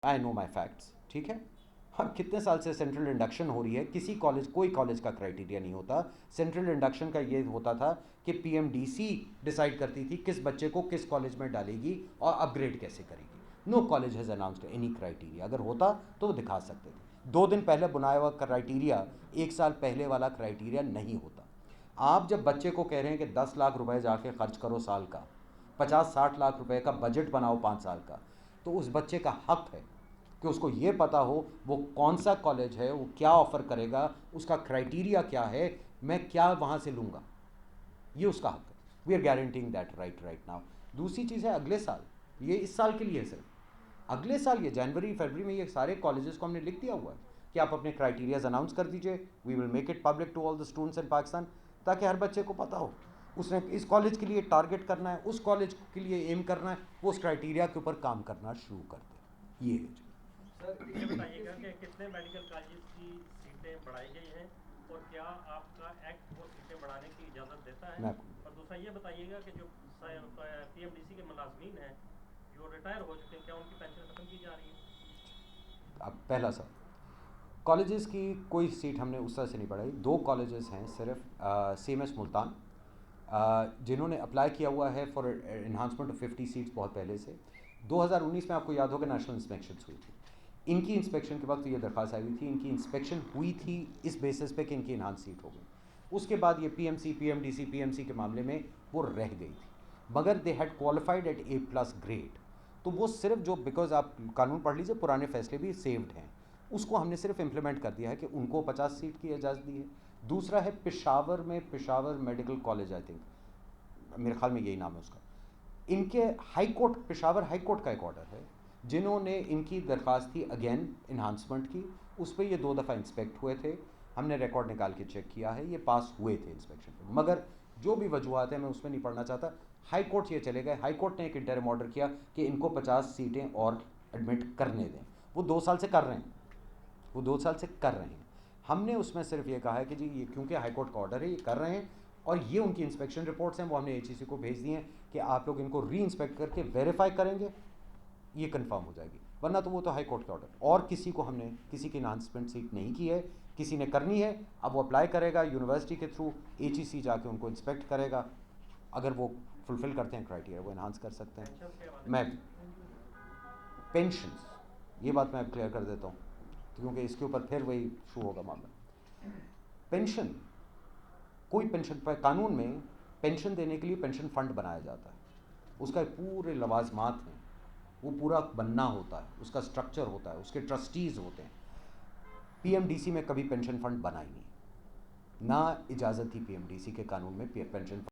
I know my facts, ठीक है। हम कितने साल से सेंट्रल इंडक्शन हो रही है, किसी कॉलेज, कोई कॉलेज का क्राइटेरिया नहीं होता। सेंट्रल इंडक्शन का ये होता था कि पीएमडीसी डिसाइड करती थी किस बच्चे को किस कॉलेज में डालेगी और अपग्रेड कैसे करेगी। No college has announced any criteria. अगर होता तो वो दिखा सकते थे। 2 दिन पहले बनाया हुआ क्राइटेरिया 1 साल पहले वाला क्राइटेरिया नहीं होता। आप जब बच्चे को कह रहे हैं कि 10 लाख रुपए जाके खर्च करो साल का, 50-60 लाख रुपए का बजट बनाओ 5 साल का, तो उस बच्चे का हक है कि उसको ये पता हो वो कौन सा कॉलेज है, वो क्या ऑफ़र करेगा, उसका क्राइटेरिया क्या है, मैं क्या वहाँ से लूँगा, ये उसका हक है। We are guaranteeing that right now. दूसरी चीज़ है अगले साल, ये इस साल के लिए है सिर्फ, अगले साल ये जनवरी फरवरी में ये सारे कॉलेजेस को हमने लिख दिया हुआ है कि आप अपने क्राइटेरियाज अनाउंस कर दीजिए। We will make it public to all the students in Pakistan, ताकि हर बच्चे को पता हो उसने इस कॉलेज के लिए टारगेट करना है, उस कॉलेज के लिए एम करना है, वो उस क्राइटेरिया के ऊपर काम करना शुरू कर दे। ये है सर ये बताइएगा कि कितने मेडिकल कॉलेज की सीटें बढ़ाई गई हैं और क्या आपका एक्ट वो सीटें बढ़ाने की इजाज़त देता है? मैं और दूसरा ये बताइएगा कि जो पीएमडीसी के मुलाजमीन हैं जो रिटायर हो चुके हैं, क्या उनकी पेंशन ख़त्म की जा रही है? अब पहला सवाल, कॉलेजेस की कोई सीट हमने उस तरह से नहीं बढ़ाई। 2 कॉलेजेस हैं सिर्फ, CMS मुल्तान, जिन्होंने अप्लाई किया हुआ है फॉर इन्हांसमेंट ऑफ 50 सीट्स बहुत पहले से। 2019 में आपको याद होगा नेशनल इंस्पेक्शन हुई थी, इनकी इंस्पेक्शन के वक्त ये दरख्वास्त आई हुई थी, इनकी इंस्पेक्शन हुई थी इस बेसिस पे कि इनकी इन्हांस सीट हो गई। उसके बाद ये PMC PMDC PMC के मामले में वो रह गई थी, मगर they had qualified at A+ grade. तो वो सिर्फ जो, बिकॉज आप कानून पढ़ लीजिए, पुराने फैसले भी सेव्ड हैं, उसको हमने सिर्फ इम्प्लीमेंट कर दिया है कि उनको 50 सीट की इजाज़त दी है। दूसरा है पेशावर में, Peshawar medical college, I think मेरे ख्याल में यही नाम है उसका, इनके high court, Peshawar high court का एक ऑर्डर है, जिन्होंने इनकी दरख्वास्त थी अगेन इन्हांसमेंट की, उस पर ये 2 दफ़ा इंस्पेक्ट हुए थे, हमने रिकॉर्ड निकाल के चेक किया है, ये पास हुए थे इंस्पेक्शन पर। मगर जो भी वजूहत है मैं उसमें नहीं पढ़ना चाहता, हाई कोर्ट ये चले गए, हाई कोर्ट ने एक इंटरिम ऑर्डर किया कि इनको 50 सीटें और एडमिट करने दें। वो 2 साल से कर रहे हैं, वो 2 साल से कर रहे हैं। हमने उसमें सिर्फ ये कहा है कि जी ये क्योंकि हाई कोर्ट का ऑर्डर है, ये कर रहे हैं, और ये उनकी इंस्पेक्शन रिपोर्ट्स हैं, वो हमने HEC को भेज दी हैं कि आप लोग इनको री इंस्पेक्ट करके वेरीफाई करेंगे, ये कंफर्म हो जाएगी। वरना तो वो तो हाई कोर्ट का ऑर्डर, और किसी को हमने किसी की इन्हांसमेंट सीट नहीं की है, किसी ने करनी है, अब वो अप्लाई करेगा यूनिवर्सिटी के थ्रू, HEC जाके उनको इंस्पेक्ट करेगा, अगर वो फुलफ़िल करते हैं क्राइटेरिया वो इन्हांस कर सकते हैं। पेंशन के हवाले मैं से पेंशन्स, ये बात मैं क्लियर कर देता हूँ क्योंकि इसके ऊपर फिर वही शुरू होगा मामला। पेंशन, कोई पेंशन पर कानून में पेंशन देने के लिए पेंशन फंड बनाया जाता है, उसका पूरे लवाजमात हैं, वो पूरा बनना होता है, उसका स्ट्रक्चर होता है, उसके ट्रस्टीज़ होते हैं। PMDC में कभी पेंशन फंड बना ही नहीं, ना इजाज़त थी PMDC के कानून में पेंशन